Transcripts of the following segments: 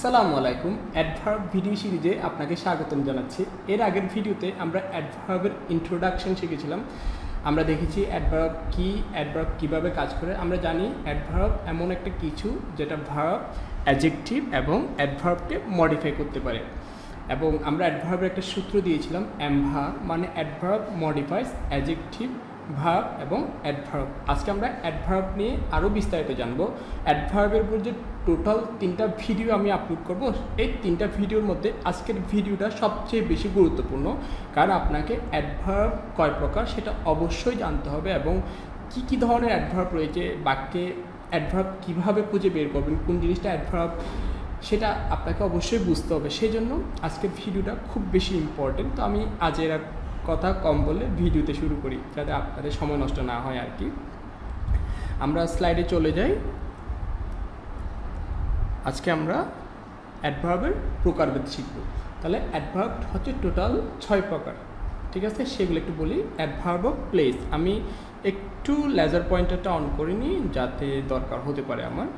আসসালামু আলাইকুম। Adverb video সিরিজে আপনাকে স্বাগতম জানাচ্ছি। এর আগের ভিডিওতে আমরা অ্যাডভার্বের ইন্ট্রোডাকশন শিখেছিলাম। আমরা দেখেছি অ্যাডভার্ব কি, অ্যাডভার্ব কিভাবে কাজ করে। আমরা জানি অ্যাডভার্ব এমন একটা কিছু যেটা ভার্ব, অ্যাডজেক্টিভ এবং অ্যাডভার্বকে মডিফাই করতে পারে। এবং আমরা অ্যাডভার্বের একটা সূত্র দিয়েছিলাম অ্যামভা, মানে অ্যাডভার্ব মডিফাইস অ্যাডজেক্টিভ, ভার্ব এবং অ্যাডভার্ব। আজকে আমরা অ্যাডভার্ব নিয়ে আরও বিস্তারিত জানবো। অ্যাডভার্বের উপর যে টোটাল 3টা ভিডিও আমি আপলোড করব, এই 3টা ভিডিওর মধ্যে আজকের ভিডিওটা সবচেয়ে বেশি গুরুত্বপূর্ণ, কারণ আপনাকে অ্যাডভার্ব কয় প্রকার সেটা অবশ্যই জানতে হবে এবং কি ধরনের অ্যাডভার্ব রয়েছে, বাক্যে অ্যাডভার্ব কীভাবে খুঁজে বের করবেন, কোন জিনিসটা অ্যাডভার্ব সেটা আপনাকে অবশ্যই বুঝতে হবে। সেই জন্য আজকের ভিডিওটা খুব বেশি ইম্পর্টেন্ট। তো আমি আজের কথা কম বলে ভিডিওতে শুরু করি, যাতে আপনাদের সময় নষ্ট না হয় আর কি। আমরা স্লাইডে চলে যাই। আজকে আমরা অ্যাডভার্বের প্রকারভেদ শিখব। তাহলে অ্যাডভার্ব হচ্ছে টোটাল 6 প্রকার, ঠিক আছে? সেগুলো একটু বলি। অ্যাডভার্ব অফ প্লেস, আমি একটু লেজার পয়েন্টারটা অন করিনি যাতে দরকার হতে পারে আমার।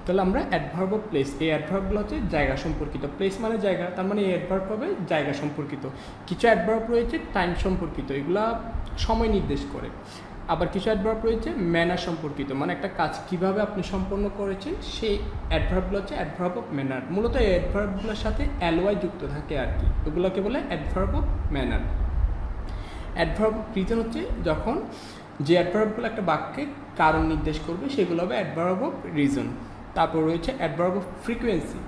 তাহলে আমরা অ্যাডভার্ব অফ প্লেস, এই অ্যাডভার্বগুলো হচ্ছে জায়গা সম্পর্কিত। প্লেস মানে জায়গা, তার মানে এই অ্যাডভার্ব হবে জায়গা সম্পর্কিত। কিছু অ্যাডভার্ব রয়েছে টাইম সম্পর্কিত, এগুলা সময় নির্দেশ করে। আবার কিছু অ্যাডভার্ব রয়েছে ম্যানার সম্পর্কিত, মানে একটা কাজ কীভাবে আপনি সম্পন্ন করেছেন, সেই অ্যাডভার্বগুলো হচ্ছে অ্যাডভার্ব অফ ম্যানার। মূলত এই অ্যাডভার্বগুলোর সাথে অ্যালওয়াই যুক্ত থাকে আর কি, ওগুলোকে বলে adverb of manner. Adverb of reason হচ্ছে যখন যে অ্যাডভার্বগুলো একটা বাক্যে কারণ নির্দেশ করবে, সেগুলো হবে অ্যাডভার্ব অফ রিজন। তারপর রয়েছে অ্যাডভার্ব অফ ফ্রিকোয়েন্সি,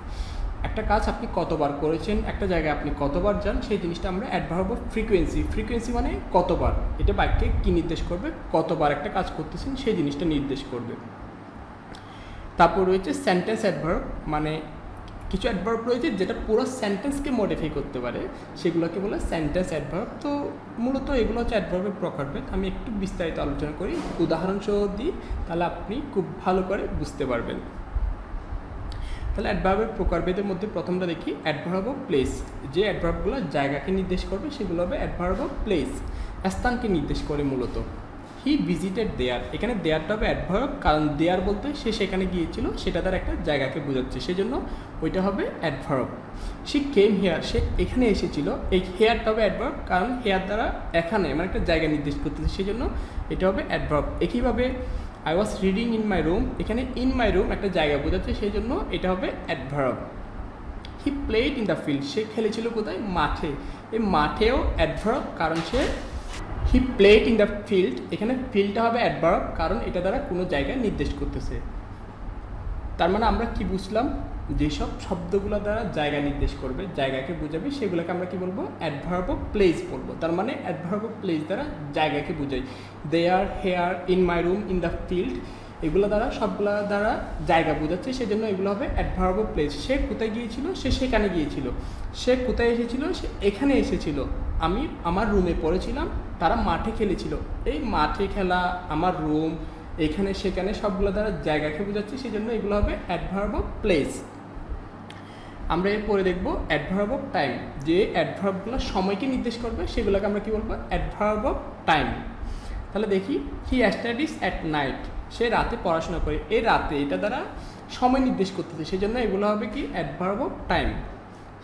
একটা কাজ আপনি কতবার করেছেন, একটা জায়গায় আপনি কতবার যান, সেই জিনিসটা আমরা অ্যাডভার্ব অফ ফ্রিকোয়েন্সি। ফ্রিকোয়েন্সি মানে কতবার, এটা বাক্যে কী নির্দেশ করবে, কতবার একটা কাজ করতেছেন সেই জিনিসটা নির্দেশ করবে। তারপর রয়েছে সেন্টেন্স অ্যাডভার্ব, মানে কিছু অ্যাডভার্ব রয়েছে যেটা পুরো সেন্টেন্সকে মডিফাই করতে পারে, সেগুলোকে বলে সেন্টেন্স অ্যাডভার্ব। তো মূলত এগুলো হচ্ছে অ্যাডভার্বের প্রকারভেদ। আমি একটু বিস্তারিত আলোচনা করি, উদাহরণসহ দিই, তাহলে আপনি খুব ভালো করে বুঝতে পারবেন। তাহলে অ্যাডভার্বের প্রকারভেদের মধ্যে প্রথমটা দেখি, অ্যাডভার্ব অফ প্লেস। যে অ্যাডভার্বগুলো জায়গাকে নির্দেশ করবে সেগুলো হবে অ্যাডভার্ব অফ প্লেস, স্থানকে নির্দেশ করে মূলত। হি ভিজিটেড দেয়ার, এখানে দেয়ারটা হবে অ্যাডভার্ব, কারণ দেয়ার বলতে সে সেখানে গিয়েছিল, সেটা তার একটা জায়গাকে বোঝাচ্ছে, সেই জন্য ওইটা হবে অ্যাডভার্ব। শি কেম হেয়ার, সে এখানে এসেছিল, এই হেয়ারটা হবে অ্যাডভার্ব, কারণ হেয়ার দ্বারা এখানে মানে একটা জায়গা নির্দেশ করতেছে, সেই জন্য এটা হবে অ্যাডভার্ব। একইভাবে I was reading in my room, এখানে ইন মাই রুম একটা জায়গা বোঝাচ্ছে, সেই জন্য এটা হবে adverb. He played in the field, সে খেলেছিল কোথায়, মাঠে। এই মাঠেও অ্যাডভার্ব, কারণ সে he played in the field, এখানে ফিল্ডটা হবে অ্যাডভার্ব, কারণ এটা দ্বারা কোনো জায়গায় নির্দেশ করতেছে। তার মানে আমরা কি বুঝলাম, যেসব শব্দগুলো দ্বারা জায়গা নির্দেশ করবে, জায়গাকে বোঝাবে, সেগুলোকে আমরা কি বলবো, অ্যাডভার্ব অফ প্লেস বলবো। তার মানে অ্যাডভার্ব অফ প্লেস দ্বারা জায়গাকে বোঝাই। There, here, in my room, in the field, এগুলো দ্বারা সবগুলো দ্বারা জায়গা বোঝাচ্ছে, সেজন্য এগুলো হবে অ্যাডভার্ব অফ প্লেস। সে কোথায় গিয়েছিল, সে সেখানে গিয়েছিল। সে কোথায় এসেছিল, সে এখানে এসেছিল। আমি আমার রুমে পড়েছিলাম, তারা মাঠে খেলেছিল। এই মাঠে খেলা, আমার রুম, এখানে সেখানে সবগুলো দ্বারা জায়গাকে বোঝাচ্ছে, সেই জন্য এগুলো হবে অ্যাডভার্ব অফ প্লেস। আমরা এরপরে দেখব অ্যাডভার্ব অফ টাইম। যে অ্যাডভার্বগুলো সময়কে নির্দেশ করবে সেগুলোকে আমরা কি বলবো, অ্যাডভার্ব অফ টাইম। তাহলে দেখি, হি স্টাডিজ অ্যাট নাইট, সে রাতে পড়াশোনা করে। এই রাতে এটা দ্বারা সময় নির্দেশ করতেছে, সেই জন্য এগুলো হবে কি, adverb of time.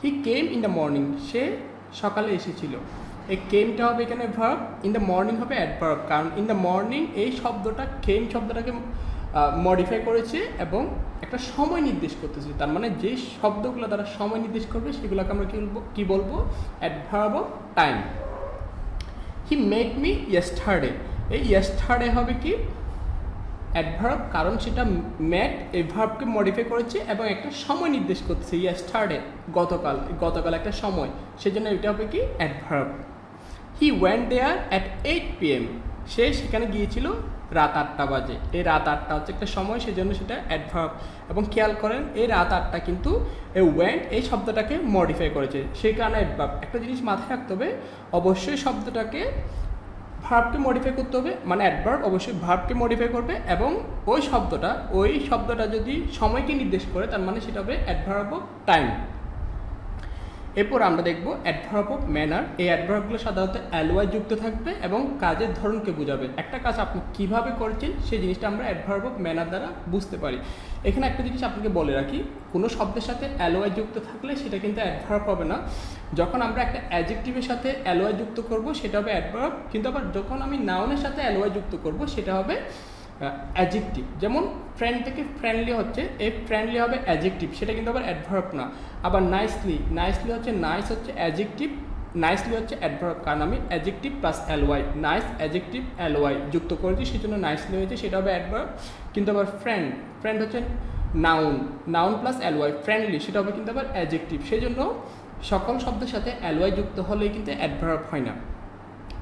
He came in the morning, সে সকালে এসেছিল। এই কেমটা হবে এখানে ভার্ব, ইন দ্য মর্নিং হবে অ্যাডভার্ব, কারণ ইন দ্য মর্নিং এই শব্দটা কেম শব্দটাকে মডিফাই করেছে এবং একটা সময় নির্দেশ করতেছে। তার মানে যে শব্দগুলো দ্বারা সময় নির্দেশ করবে সেগুলোকে আমরা কি বলবো, adverb of time. He made me yesterday, এই ইয়েস্টারডে হবে কি, অ্যাডভার্ব, কারণ সেটা মেড এই ভার্বকে মডিফাই করেছে এবং একটা সময় নির্দেশ করতেছে। ইয়েস্টারডে গতকাল, গতকাল একটা সময়, সেজন্য এটা হবে কি, adverb. He went there at 8 PM, সে সেখানে গিয়েছিল রাত 8টা বাজে। এই রাত 8টা হচ্ছে একটা সময়, সেজন্য সেটা অ্যাডভার্ব। এবং খেয়াল করেন এই রাত 8টা কিন্তু এই ওয়েন্ট এই শব্দটাকে মডিফাই করেছে, সেই কারণে অ্যাডভার্ব। একটা জিনিস মাথায় রাখতে হবে, অবশ্যই শব্দটাকে ভার্বকে মডিফাই করতে হবে, মানে অ্যাডভার্ব অবশ্যই ভার্বকে মডিফাই করবে, এবং ওই শব্দটা যদি সময়কে নির্দেশ করে, তার মানে সেটা হবে অ্যাডভার্ব অফ টাইম। এরপর আমরা দেখব অ্যাডভার্ব অফ ম্যানার। এই অ্যাডভার্বগুলো সাধারণত অ্যালওয়াই যুক্ত থাকবে এবং কাজের ধরনকে বোঝাবে। একটা কাজ আপনি কিভাবে করছেন সেই জিনিসটা আমরা অ্যাডভার্ব অফ ম্যানার দ্বারা বুঝতে পারি। এখানে একটা জিনিস আপনাকে বলে রাখি, কোনো শব্দের সাথে অ্যালওয়াই যুক্ত থাকলে সেটা কিন্তু অ্যাডভার্ব হবে না। যখন আমরা একটা অ্যাডজেক্টিভের সাথে অ্যালওয়াই যুক্ত করব সেটা হবে অ্যাডভার্ব, কিন্তু আবার যখন আমি নাউনের সাথে অ্যালওয়াই যুক্ত করব সেটা হবে অ্যাডজেক্টিভ। যেমন ফ্রেন্ড থেকে ফ্রেন্ডলি হচ্ছে, এই ফ্রেন্ডলি হবে অ্যাডজেক্টিভ, সেটা কিন্তু আবার অ্যাডভার্ব না। আবার নাইসলি, নাইসলি হচ্ছে, নাইস হচ্ছে অ্যাডজেক্টিভ, নাইসলি হচ্ছে অ্যাডভার্ব, কারণ আমি adjective plus LY, nice adjective LY যুক্ত করেছি, সেই জন্য নাইসলি হয়েছে, সেটা হবে অ্যাডভার্ব। কিন্তু আবার ফ্রেন্ড, ফ্রেন্ড হচ্ছে noun, noun plus LY, friendly সেটা হবে কিন্তু আবার অ্যাডজেক্টিভ। সেই জন্য সকল শব্দের সাথে এলওয়াই যুক্ত হলেই কিন্তু অ্যাডভার্ব হয় না।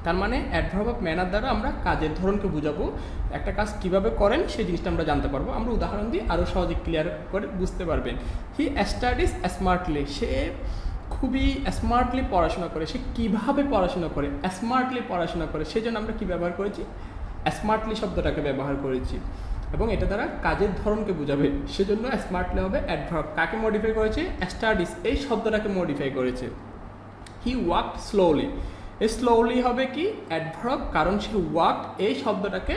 তার মানে অ্যাডভার্ব অফ ম্যানার দ্বারা আমরা কাজের ধরনকে বোঝাবো, একটা কাজ কীভাবে করেন সেই জিনিসটা আমরা জানতে পারবো। আমরা উদাহরণ দিয়ে আরও সহজে ক্লিয়ার করে বুঝতে পারবেন। হি স্টাডিজ স্মার্টলি, সে খুবই স্মার্টলি পড়াশোনা করে। সে কীভাবে পড়াশোনা করে? স্মার্টলি পড়াশোনা করে, সেই জন্য আমরা কী ব্যবহার করেছি? স্মার্টলি শব্দটাকে ব্যবহার করেছি এবং এটা দ্বারা কাজের ধরনকে বোঝাবে, সেজন্য স্মার্টলি হবে অ্যাডভার্ব। কাকে মডিফাই করেছে? স্টাডিজ এই শব্দটাকে মডিফাই করেছে। হি ওয়াকড স্লোলি, এই স্লোলি হবে কি? অ্যাডভার্ব, কারণ সে ওয়াক এই শব্দটাকে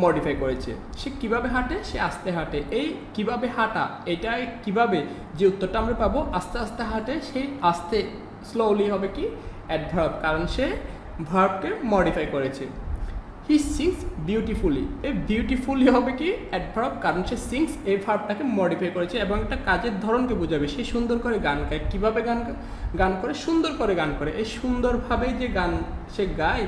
মডিফাই করেছে। সে কিভাবে হাঁটে? সে আস্তে হাঁটে। এই কিভাবে হাঁটা, এটা কিভাবে যে উত্তরটা আমরা পাবো, আস্তে আস্তে হাঁটে, সেই আস্তে স্লোলি হবে কি? অ্যাডভার্ব, কারণ সে ভার্বকে মডিফাই করেছে। হি সিংস বিউটিফুলি, এই বিউটিফুলি হবে কি? অ্যাডভার্ব, কারণ সে সিংস এই ভার্বটাকে মডিফাই করেছে এবং একটা কাজের ধরনকে বোঝাবে। সে সুন্দর করে গান গায়। কীভাবে গান করে? সুন্দর করে গান করে। এই সুন্দরভাবেই যে গান সে গায়,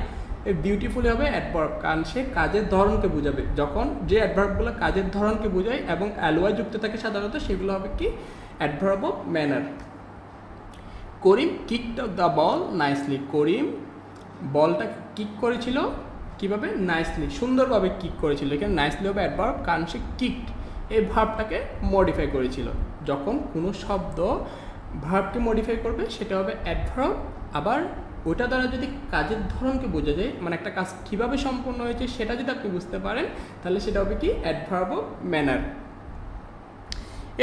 এই বিউটিফুলি হবে অ্যাডভার্ব, কারণ সে কাজের ধরনকে বোঝাবে। যখন যে অ্যাডভার্বগুলো কাজের ধরনকে বোঝায় এবং অ্যালওয়াই যুক্ত থাকে সাধারণত, সেগুলো হবে কি? Adverb of manner. Karim kicked the ball nicely, Karim বলটা কিক করেছিল কীভাবে? নাইসলি, সুন্দরভাবে কিক করেছিল। এখানে নাইসলি হবে অ্যাডভার্ব, কারণ সে কিকড এই ভার্বটাকে মডিফাই করেছিল। যখন কোনো শব্দ ভার্বকে মডিফাই করবে সেটা হবে অ্যাডভার্ব। আবার ওটা দ্বারা যদি কাজের ধরনকে বোঝা যায়, মানে একটা কাজ কীভাবে সম্পন্ন হয়েছে সেটা যদি আপনি বুঝতে পারেন, তাহলে সেটা হবে কি? Adverb of manner.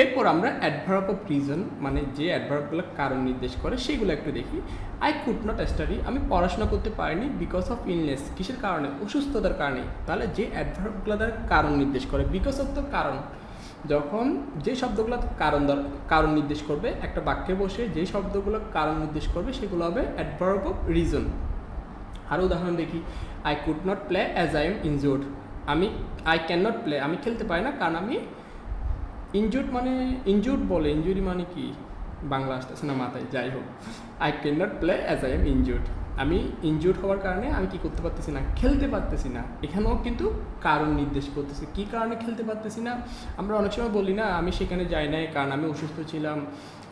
এরপর আমরা অ্যাডভার্ব অফ রিজন, মানে যে অ্যাডভার্বগুলো কারণ নির্দেশ করে সেগুলো একটু দেখি। আই কুড নট স্টাডি, আমি পড়াশোনা করতে পারিনি বিকজ অফ ইলনেস, কিসের কারণে? অসুস্থতার কারণে। তাহলে যে অ্যাডভার্বগুলো দ্বারা কারণ নির্দেশ করে, বিকজ অফ তো কারণ, যখন যে শব্দগুলো কারণ নির্দেশ করবে একটা বাক্যে বসে, যে শব্দগুলো কারণ নির্দেশ করবে সেগুলো হবে অ্যাডভার্ব অফ রিজন। আরও উদাহরণ দেখি। I could not play as I am injured, I can not play, আমি খেলতে পারি না কারণ আমি ইনজুর্ড, মানে ইনজুর্ড বলে, ইনজুরি মানে কি বাংলা আসতেছে না মাথায়, যাই হোক। I can not play as I am injured, আমি ইনজুর্ড হওয়ার কারণে আমি কি করতে পারতেছি না? খেলতে পারতেছি না। এখানেও কিন্তু কারণ নির্দেশ করতেছে। কী কারণে খেলতে পারতেছি না? আমরা অনেক সময় বলি না, আমি সেখানে যাই নাই কারণ আমি অসুস্থ ছিলাম,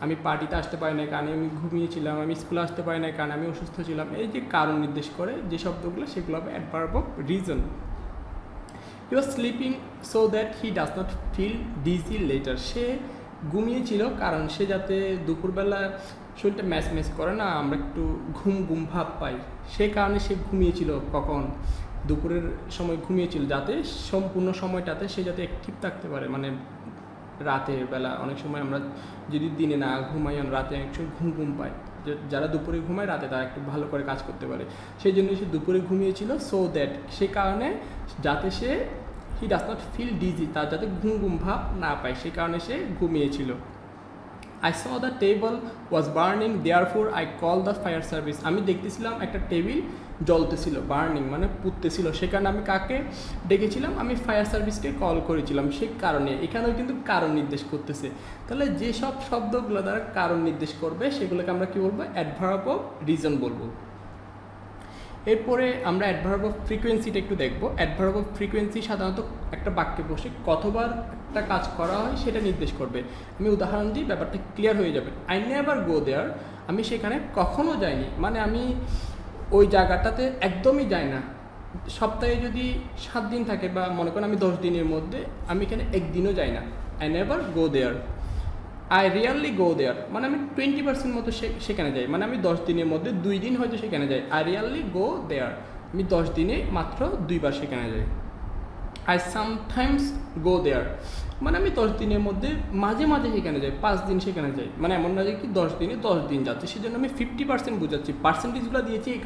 আমি পার্টিতে আসতে পারি না কারণ আমি ঘুমিয়েছিলাম, আমি স্কুলে আসতে পারি না কারণ আমি অসুস্থ ছিলাম। এই যে কারণ নির্দেশ করে যে শব্দগুলো, সেগুলো হবে adverb of reason. He was sleeping so that he does not feel dizzy later, সে ঘুমিয়েছিল কারণ সে যাতে দুপুরবেলা শরীরটা ম্যাচ করে না, আমরা একটু ঘুম ভাব পাই, সেই কারণে সে ঘুমিয়েছিল। কখন? দুপুরের সময় ঘুমিয়েছিল, যাতে সম্পূর্ণ সময়টাতে সে যাতে অ্যাক্টিভ থাকতে পারে। মানে রাতের বেলা অনেক সময় আমরা যদি দিনে না ঘুমাই, রাতে অনেক সময় ঘুম পাই। যারা দুপুরে ঘুমায় রাতে তারা একটু ভালো করে কাজ করতে পারে, সেই জন্য সে দুপুরে ঘুমিয়েছিল। সো দ্যাট, সে কারণে যাতে সে he does not feel dizzy, তার যাতে ঘুম ভাব না পায়, সে কারণে সে ঘুমিয়েছিল। I saw the table was burning therefore I call the fire service, আমি দেখতেছিলাম একটা টেবিল জ্বলতেছিল, বার্নিং মানে পুড়তেছিল, সে কারণে আমি কাকে ডেকেছিলাম? আমি ফায়ার সার্ভিসকে কল করেছিলাম। সেই কারণে এখানেও কিন্তু কারণ নির্দেশ করতেছে। তাহলে যেসব শব্দগুলো দ্বারা কারণ নির্দেশ করবে সেগুলোকে আমরা কী বলবো? অ্যাডভার্ব অফ রিজন বলবো। এরপরে আমরা অ্যাডভার্ব অফ ফ্রিকোয়েন্সিটা একটু দেখব। অ্যাডভার্ব অফ ফ্রিকোয়েন্সি সাধারণত একটা বাক্যে বসে কতবার একটা কাজ করা হয় সেটা নির্দেশ করবে। আমি উদাহরণ দিই, ব্যাপারটা ক্লিয়ার হয়ে যাবে। আই নেভার গো দেয়ার, আমি সেখানে কখনো যাইনি, মানে আমি ওই জায়গাটাতে একদমই যাই না। সপ্তাহে যদি 7 দিন থাকে বা মনে করেন আমি 10 দিনের মধ্যে আমি এখানে একদিনও যাই না। I never go there. I rarely go there, মানে আমি 20% মতো সেখানে যাই, মানে আমি 10 দিনের মধ্যে 2 দিন হয়তো সেখানে যাই। আই রিয়ারলি গো দেয়ার, আমি 10 দিনে মাত্র 2 বার সেখানে যাই। আই সামটাইমস গো দেয়ার, মানে আমি 10 দিনের মধ্যে মাঝে মাঝে সেখানে যাই, 5 দিন সেখানে যাই, মানে এমন না যে কি 10 দিনে 10 দিন যাচ্ছে, সেজন্য আমি 50% বোঝাচ্ছি। পার্সেন্টেজগুলো দিয়েছি এই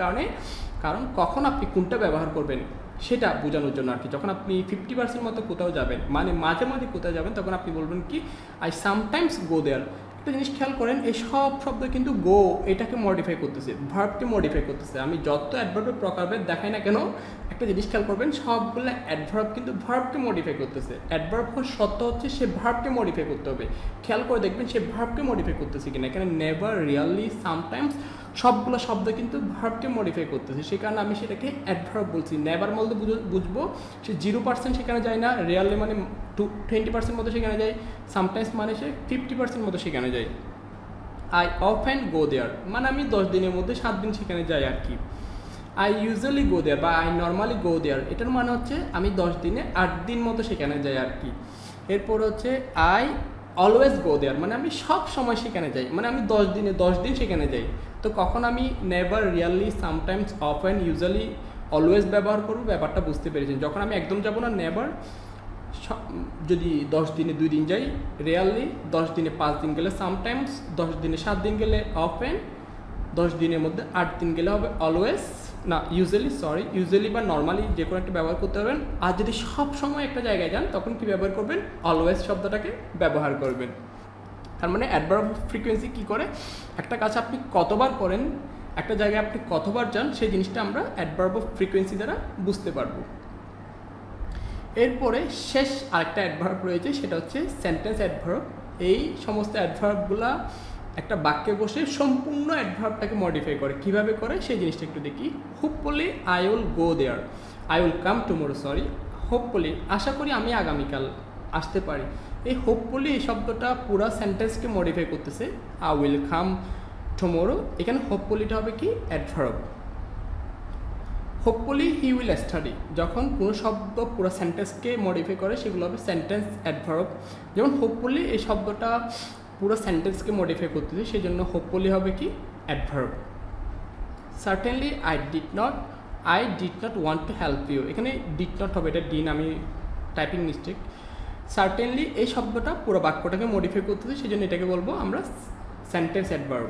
কারণ কখন আপনি কোনটা ব্যবহার করবেন সেটা বোঝানোর জন্য আর কি। যখন আপনি 50% মতো কোথাও যাবেন, মানে মাঝে মাঝে কোথাও যাবেন, তখন আপনি বলবেন কি আই সামটাইমস গো দেয়ার। একটা জিনিস খেয়াল করেন, এই সব শব্দ কিন্তু গো এটাকে মডিফাই করতেছে, ভার্বকে মডিফাই করতেছে। আমি যত অ্যাডভার্বের প্রকারভেদ দেখাই না কেন, একটা জিনিস খেয়াল করবেন, সবগুলো অ্যাডভার্ব কিন্তু ভার্বকে মডিফাই করতেছে। অ্যাডভার্ব সত্য হচ্ছে সে ভার্বকে মডিফাই করতে হবে। খেয়াল করে দেখবেন সে ভার্বকে মডিফাই করতেছে কিনা। এখানে নেভার, রিয়ালি, সামটাইমস সবগুলো শব্দ কিন্তু ভার্বকে মডিফাই করতেছে, সেই কারণে আমি সেটাকে অ্যাডভার্ব বলছি। নেভার বলতে বুঝবো সে 0% সেখানে যায় না, রিয়ালি মানে 20% মতো সেখানে যায়, সামটাইমস মানে সে 50% মতো সেখানে যায়। আই অফেন গো দেয়ার মানে আমি 10 দিনের মধ্যে 7 দিন সেখানে যাই আর কি। আই ইউজুয়ালি গো দেয়ার বা আই নর্মালি গো দেয়ার, এটার মানে হচ্ছে আমি 10 দিনে 8 দিন মতো সেখানে যাই আর কি। এরপর হচ্ছে আই অলওয়েজ গো দেয়ার মানে আমি সব সময় সেখানে যাই, মানে আমি 10 দিনে 10 দিন সেখানে যাই। তো কখন আমি never, really, sometimes, often, usually, always ব্যবহার করবো, ব্যাপারটা বুঝতে পেরেছেন। যখন আমি একদম যাবো না, নেভার যদি 10 দিনে 2 দিন যাই, রিয়ালি 10 দিনে 5 দিন গেলে, সামটাইমস 10 দিনে 7 দিন গেলে, অফেন 10 দিনের মধ্যে 8 দিন গেলে হবে অলওয়েজ, না ইউজুয়ালি বা নর্মালি যে কোনো একটা ব্যবহার করতে পারবেন। আর যদি সব সময় একটা জায়গায় যান তখন কি ব্যবহার করবেন, অলওয়েজ শব্দটাকে ব্যবহার করবেন। তার মানে অ্যাডভার্ব অফ ফ্রিকোয়েন্সি কী করে, একটা কাজ আপনি কতবার করেন, একটা জায়গায় আপনি কতবার যান, সেই জিনিসটা আমরা অ্যাডভার্ব অফ ফ্রিকোয়েন্সি দ্বারা বুঝতে পারবো। এরপরে শেষ আরেকটা অ্যাডভার্ব রয়েছে, সেটা হচ্ছে সেন্টেন্স অ্যাডভার্ব। এই সমস্ত অ্যাডভার্বগুলা একটা বাক্যে বসে সম্পূর্ণ অ্যাডভার্বটাকে মডিফাই করে। কিভাবে করে সেই জিনিসটা একটু দেখি। Hopefully I will go there, I will come tomorrow, hopefully আশা করি আমি আগামীকাল আসতে পারি। এই হোপফুলি এই শব্দটা পুরো সেন্টেন্সকে মডিফাই করতেছে। আই উইল কাম টুমোরো, এখানে হোপফুলিটা হবে কি adverb. Hopefully he will study, যখন কোনো শব্দ পুরো সেন্টেন্সকে মডিফাই করে সেগুলো হবে সেন্টেন্স অ্যাডভার্ব। যেমন হোপফুলি এই শব্দটা পুরো সেন্টেন্সকে মডিফাই করতেছে, সেই জন্য হোপফুলি হবে কি adverb. Certainly I did not want to help you, এখানে ডিড নট হবে, এটা ডিন, আমি টাইপিং মিস্টেক। সার্টেনলি এই শব্দটা পুরো বাক্যটাকে মডিফাই করতেছে, সেই জন্য এটাকে বলবো আমরা sentence adverb.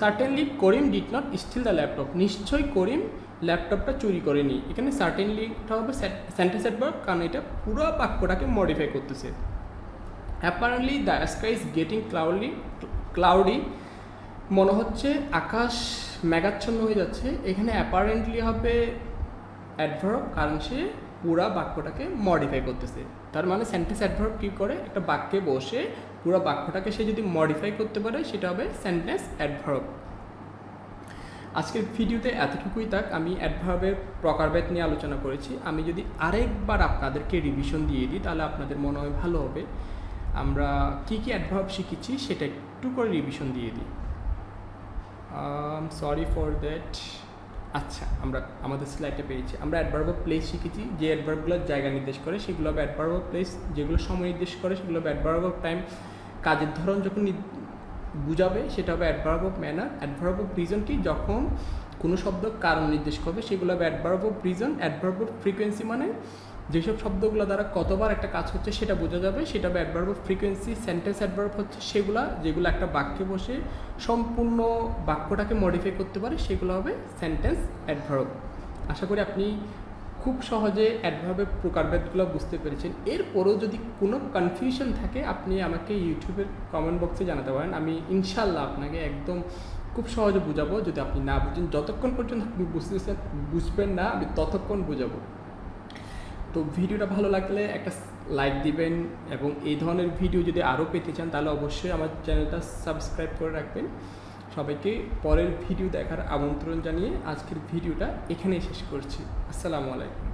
Certainly Karim did not steal the laptop, নিশ্চয়ই করিম ল্যাপটপটা চুরি করেনি, এখানে সার্টেনলিটা হবে সেন্টেন্স অ্যাডভার্ব, কারণ এটা পুরো বাক্যটাকে মডিফাই করতেছে। Apparently the sky is getting cloudy, মনে হচ্ছে আকাশ মেঘাচ্ছন্ন হয়ে যাচ্ছে, এখানে অ্যাপারেন্টলি হবে অ্যাডভার্ব, কারণ সে পুরা বাক্যটাকে মডিফাই করতেছে। তার মানে সেন্টেন্স অ্যাডভার্ব কী করে, একটা বাক্যে বসে পুরো বাক্যটাকে সে যদি মডিফাই করতে পারে সেটা হবে সেন্টেন্স অ্যাডভার্ব। আজকের ভিডিওতে এতটুকুই থাক। আমি অ্যাডভার্বের প্রকারভেদ নিয়ে আলোচনা করেছি। আমি যদি আরেকবার আপনাদেরকে রিভিশন দিয়ে দিই তাহলে আপনাদের মনে হয় ভালো হবে। আমরা কী কী অ্যাডভার্ব শিখেছি সেটা একটু করে রিভিশন দিয়ে দিই। Sorry for that. আচ্ছা, আমরা আমাদের স্লাইডে পেয়েছি। আমরা অ্যাডভার্ব অফ প্লেস শিখেছি, যে অ্যাডভার্বগুলো জায়গা নির্দেশ করে সেগুলো হবে অ্যাডভার্ব অফ প্লেস, যেগুলো সময় নির্দেশ করে সেগুলো হবে অ্যাডভার্ব অফ টাইম, কাজের ধরন যখন বুঝাবে সেটা হবে adverb of manner. Adverb of reason কি, যখন কোনো শব্দ কারণ নির্দেশ করবে সেগুলো হবে adverb of reason. Adverb of frequency মানে যেসব শব্দগুলো দ্বারা কতবার একটা কাজ হচ্ছে সেটা বোঝা যাবে, সেটা হবে adverb of frequency. Sentence adverb হচ্ছে যেগুলো একটা বাক্যে বসে সম্পূর্ণ বাক্যটাকে মডিফাই করতে পারে, সেগুলো হবে সেন্টেন্স অ্যাডভার্ব। আশা করি আপনি খুব সহজে অ্যাডভার্বের প্রকারভেদগুলো বুঝতে পেরেছেন। এরপরও যদি কোনো কনফিউশন থাকে আপনি আমাকে ইউটিউবের কমেন্ট বক্সে জানাতে পারেন, আমি ইনশাল্লাহ আপনাকে একদম খুব সহজে বুঝাবো। যদি আপনি না বুঝেন, যতক্ষণ পর্যন্ত আপনি বুঝবেন না আমি ততক্ষণ বুঝাবো। তো ভিডিওটা ভালো লাগলে একটা লাইক দিবেন, এবং এই ধরনের ভিডিও যদি আরও পেতে চান তাহলে অবশ্যই আমার চ্যানেলটা সাবস্ক্রাইব করে রাখবেন। সবাইকে পরের ভিডিও দেখার আমন্ত্রণ জানিয়ে আজকের ভিডিওটা এখানেই শেষ করছি। আসসালামু আলাইকুম।